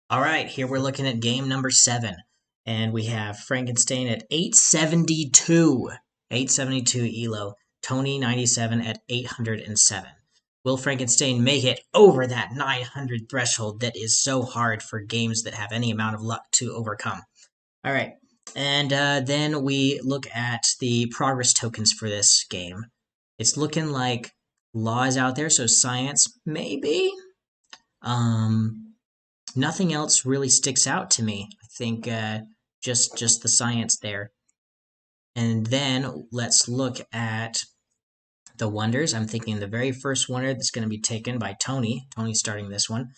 All right, here we're looking at game number 7, and we have Frankenstain at 872, 872 elo, Tony97 at 807. Will Frankenstein make it over that 900 threshold that is so hard for games that have any amount of luck to overcome? All right, and then we look at the progress tokens for this game. It's looking like laws out there, so science maybe. Nothing else really sticks out to me. I think just the science there. And then let's look at the wonders. I'm thinking the very first wonder that's going to be taken by Tony. Tony starting this one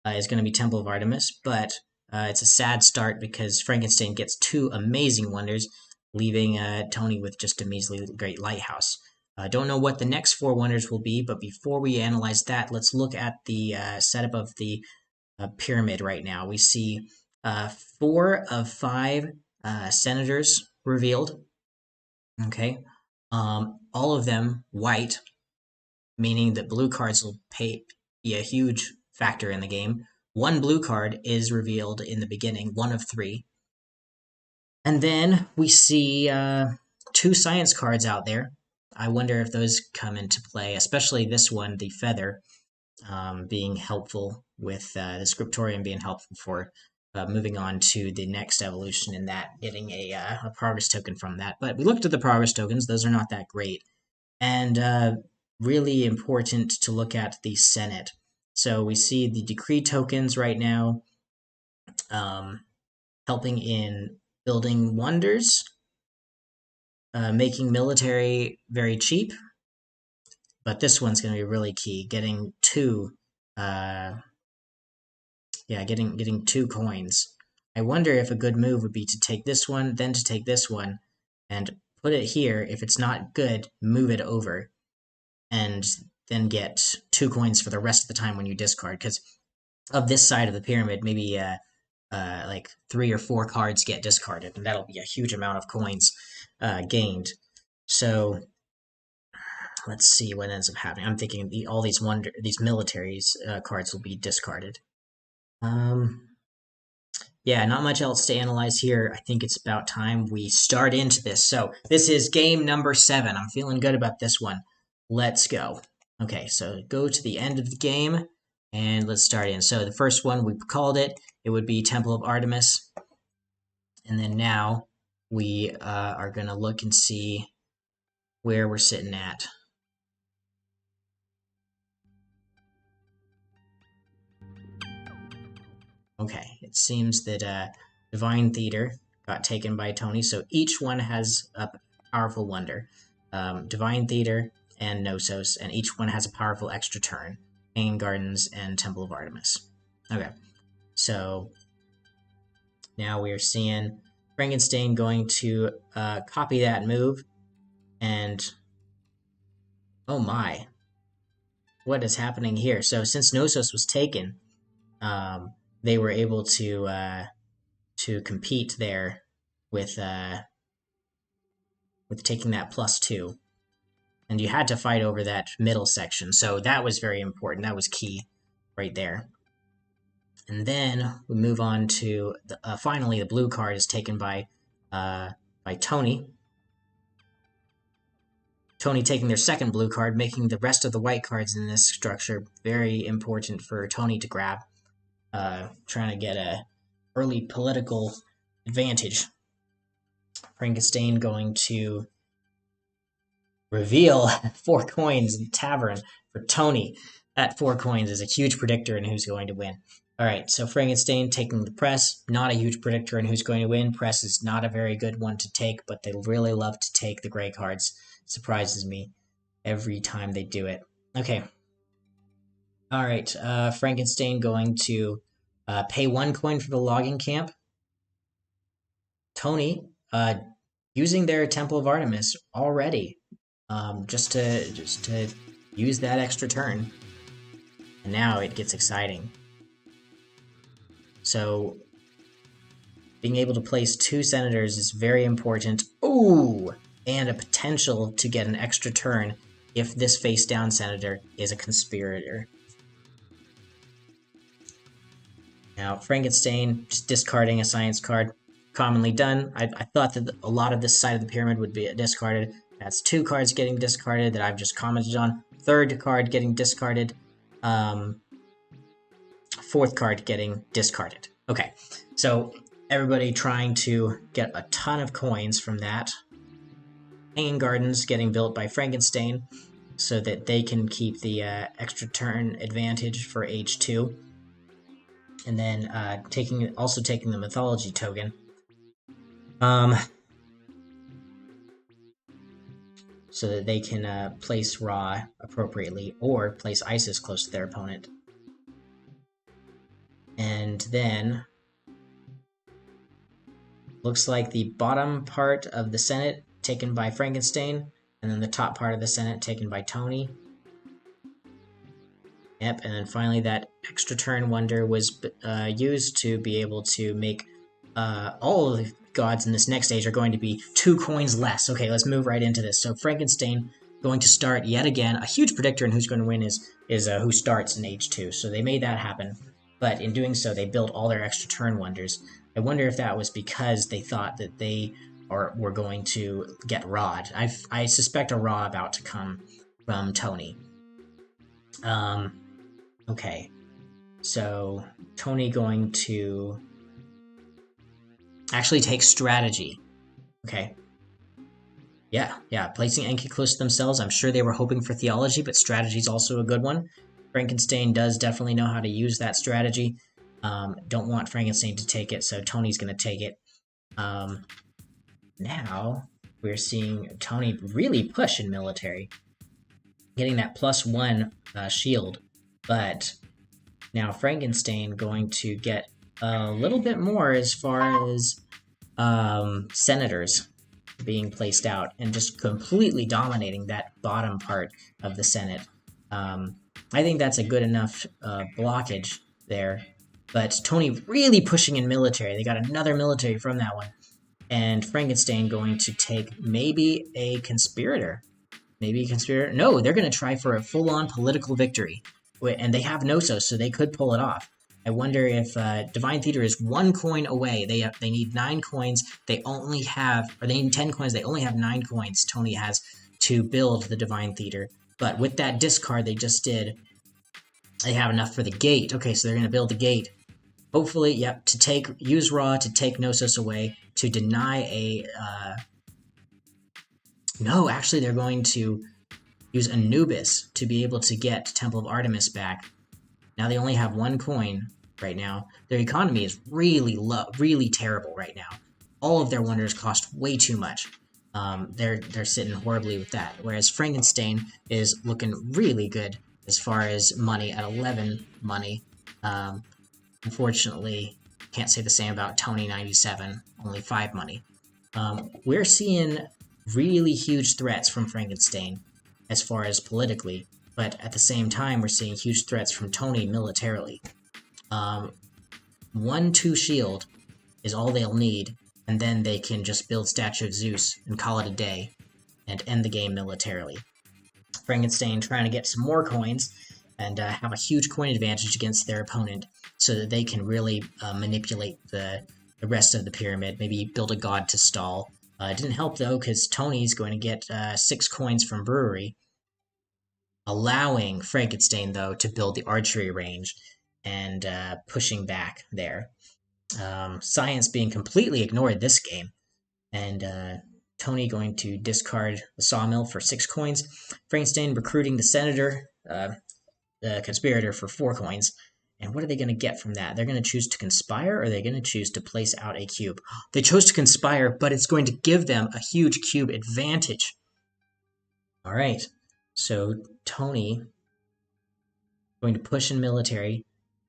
is going to be Temple of Artemis, but it's a sad start because Frankenstein gets 2 amazing wonders, leaving Tony with just a measly great lighthouse. Don't know what the next 4 wonders will be, but before we analyze that, let's look at the setup of the pyramid right now. We see 4 of 5 senators revealed. Okay, all of them white, meaning that blue cards will be a huge factor in the game. 1 blue card is revealed in the beginning, 1 of 3. And then we see 2 science cards out there. I wonder if those come into play, especially this one, the feather, being helpful with the scriptorium being helpful for moving on to the next evolution in that, getting a progress token from that. But we looked at the progress tokens, those are not that great. And really important to look at the Senate. So we see the decree tokens right now helping in building wonders, making military very cheap, but this one's going to be really key, getting 2 getting 2 coins. I wonder if a good move would be to take this one, then to take this one, and put it here. If it's not good, move it over, and then get 2 coins for the rest of the time when you discard. Because of this side of the pyramid, maybe like 3 or 4 cards get discarded, and that'll be a huge amount of coins gained. So let's see what ends up happening. I'm thinking all these militaries cards will be discarded. Yeah, not much else to analyze here. I think it's about time we start into this. So this is game number 7. I'm feeling good about this one. Let's go. Okay, so go to the end of the game, and let's start in. So the first one, we called it. It would be Temple of Artemis. And then now we are going to look and see where we're sitting at. Okay, it seems that Divine Theater got taken by Tony, so each one has a powerful wonder. Divine Theater and Knossos, and each one has a powerful extra turn. Hanging Gardens and Temple of Artemis. Okay, so now we are seeing Frankenstain going to copy that move, and oh my, what is happening here? So since Knossos was taken, they were able to compete there with taking that +2, and you had to fight over that middle section. So that was very important. That was key, right there. And then we move on to finally the blue card is taken by Tony. Tony taking their second blue card, making the rest of the white cards in this structure very important for Tony to grab. Trying to get a early political advantage. Frankenstain going to reveal 4 coins in the tavern for Tony. That 4 coins is a huge predictor in who's going to win. Alright, so Frankenstain taking the press, not a huge predictor in who's going to win. Press is not a very good one to take, but they really love to take the gray cards. Surprises me every time they do it. Okay. Alright, Frankenstain going to pay 1 coin for the logging camp. Tony using their Temple of Artemis already, just to use that extra turn, and now it gets exciting. So being able to place 2 senators is very important. Ooh, and a potential to get an extra turn if this face-down senator is a conspirator. Now, Frankenstein, just discarding a science card, commonly done. I thought that a lot of this side of the pyramid would be discarded. That's 2 cards getting discarded that I've just commented on. 3rd card getting discarded. 4th card getting discarded. Okay, so everybody trying to get a ton of coins from that. Hanging Gardens getting built by Frankenstain so that they can keep the extra turn advantage for H2. And then also taking the mythology token. So that they can place Ra appropriately or place Isis close to their opponent. And then looks like the bottom part of the Senate taken by Frankenstein, and then the top part of the Senate taken by Tony. Yep, and then finally that extra turn wonder was used to be able to make all of the gods in this next stage are going to be 2 coins less. Okay, let's move right into this. So Frankenstein going to start yet again. A huge predictor in who's going to win is who starts in H2. So they made that happen. But in doing so, they built all their extra turn wonders. I wonder if that was because they thought that they were going to get Rod. I suspect a Raw about to come from Tony. Okay. So Tony going to actually take strategy. Okay. Yeah. Placing Enki close to themselves. I'm sure they were hoping for theology, but strategy is also a good one. Frankenstein does definitely know how to use that strategy. Don't want Frankenstein to take it, so Tony's going to take it. Now, we're seeing Tony really push in military. Getting that +1 shield. But now Frankenstein going to get a little bit more as far as senators being placed out and just completely dominating that bottom part of the Senate. I think that's a good enough blockage there. But Tony really pushing in military. They got another military from that one. And Frankenstein going to take maybe a conspirator. Maybe a conspirator. No, they're going to try for a full-on political victory. And they have Knossos, so they could pull it off. I wonder if Divine Theater is 1 coin away. They need 9 coins. They only have, or they need 10 coins. They only have 9 coins. Tony has to build the Divine Theater. But with that discard they just did, they have enough for the gate. Okay, so they're going to build the gate. Hopefully, yep, use Ra to take Knossos away, to deny a... No, actually they're going to use Anubis to be able to get Temple of Artemis back. Now they only have 1 coin right now. Their economy is really low, really terrible right now. All of their wonders cost way too much. They're sitting horribly with that. Whereas Frankenstein is looking really good as far as money at 11 money. Unfortunately, can't say the same about Tony97, only 5 money. We're seeing really huge threats from Frankenstein as far as politically, but at the same time, we're seeing huge threats from Tony militarily. 1-2 shield is all they'll need, and then they can just build Statue of Zeus and call it a day, and end the game militarily. Frankenstein trying to get some more coins, and have a huge coin advantage against their opponent, so that they can really manipulate the rest of the pyramid, maybe build a god to stall. It didn't help, though, because Tony's going to get 6 coins from Brewery, allowing Frankenstein, though, to build the archery range and pushing back there. Science being completely ignored this game, and Tony going to discard the Sawmill for 6 coins. Frankenstein recruiting the Senator, the Conspirator, for 4 coins. And what are they going to get from that? They're going to choose to conspire, or are they going to choose to place out a cube? They chose to conspire, but it's going to give them a huge cube advantage. All right, so Tony going to push in military,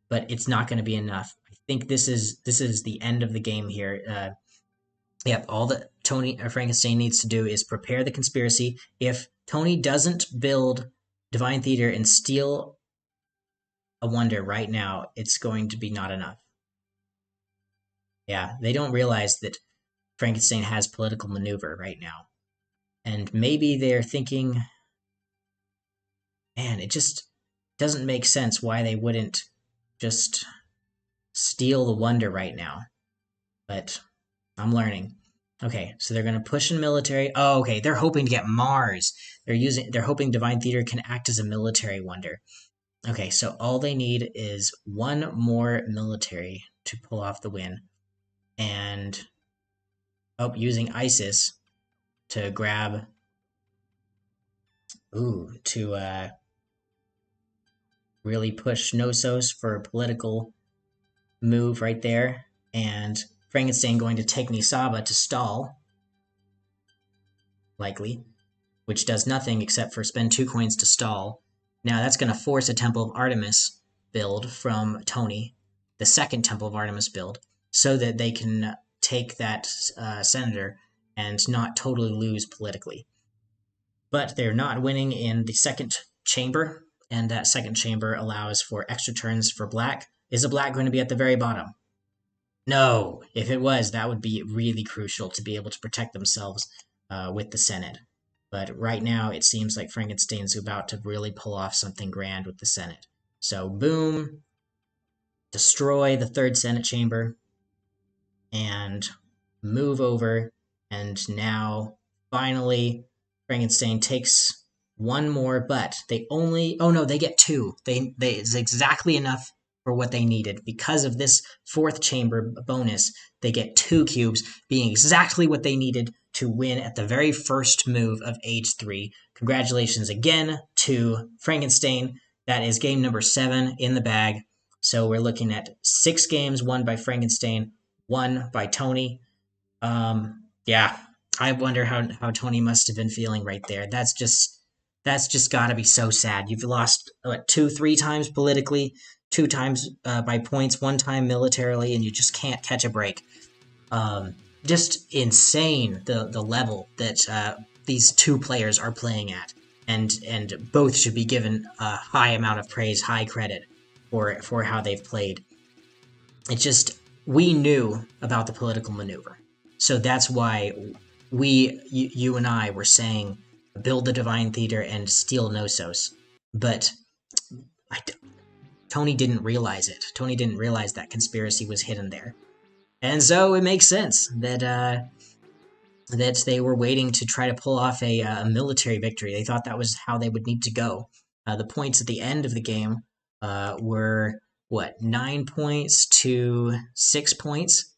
but it's not going to be enough. I think this is the end of the game here. Yep, all that Frankenstein needs to do is prepare the conspiracy. If Tony doesn't build Divine Theater and steal a wonder right now, it's going to be not enough. Yeah, they don't realize that Frankenstein has political maneuver right now. And maybe they're thinking, man, it just doesn't make sense why they wouldn't just steal the wonder right now, but I'm learning. Okay, so they're gonna push in military. Oh, okay, they're hoping to get Mars. They're hoping Divine Theater can act as a military wonder. Okay, so all they need is one more military to pull off the win, and using Isis to grab. Ooh, to really push Knossos for a political move right there, and Frankenstein going to take Nisaba to stall, likely, which does nothing except for spend 2 coins to stall. Now that's going to force a Temple of Artemis build from Tony, the second Temple of Artemis build, so that they can take that senator and not totally lose politically. But they're not winning in the second chamber, and that second chamber allows for extra turns for black. Is a black going to be at the very bottom? No. If it was, that would be really crucial to be able to protect themselves with the Senate. But right now, it seems like Frankenstein's about to really pull off something grand with the Senate. So, boom, destroy the third Senate chamber, and move over, and now, finally, Frankenstein takes one more, but they only... Oh no, they get 2. It's exactly enough for what they needed. Because of this fourth chamber bonus, they get 2 cubes, being exactly what they needed to win at the very first move of Age 3. Congratulations again to Frankenstein. That is game number 7 in the bag. So we're looking at 6 games won by Frankenstein, 1 by Tony. Yeah, I wonder how Tony must have been feeling right there. That's just got to be so sad. You've lost 2-3 times politically, 2 times by points, 1 time militarily, and you just can't catch a break. Just insane the level that these 2 players are playing at, and both should be given a high amount of praise, high credit for how they've played. It's just, we knew about the political maneuver, so that's why you and I were saying build the Divine Theater and steal Knossos, but Tony didn't realize it. Tony didn't realize that conspiracy was hidden there. And so it makes sense that that they were waiting to try to pull off a military victory. They thought that was how they would need to go. The points at the end of the game were, 9 points to 6 points?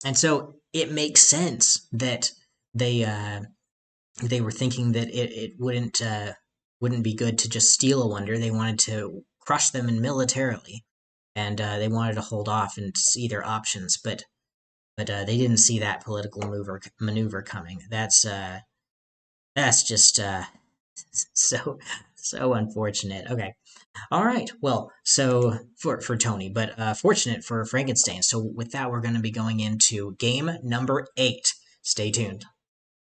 And so it makes sense that they were thinking that it wouldn't be good to just steal a wonder. They wanted to crush them in militarily, and they wanted to hold off and see their options. But they didn't see that political maneuver coming. That's just so unfortunate. Okay. All right. Well, so for Tony, but fortunate for Frankenstein. So with that, we're going to be going into game number 8. Stay tuned.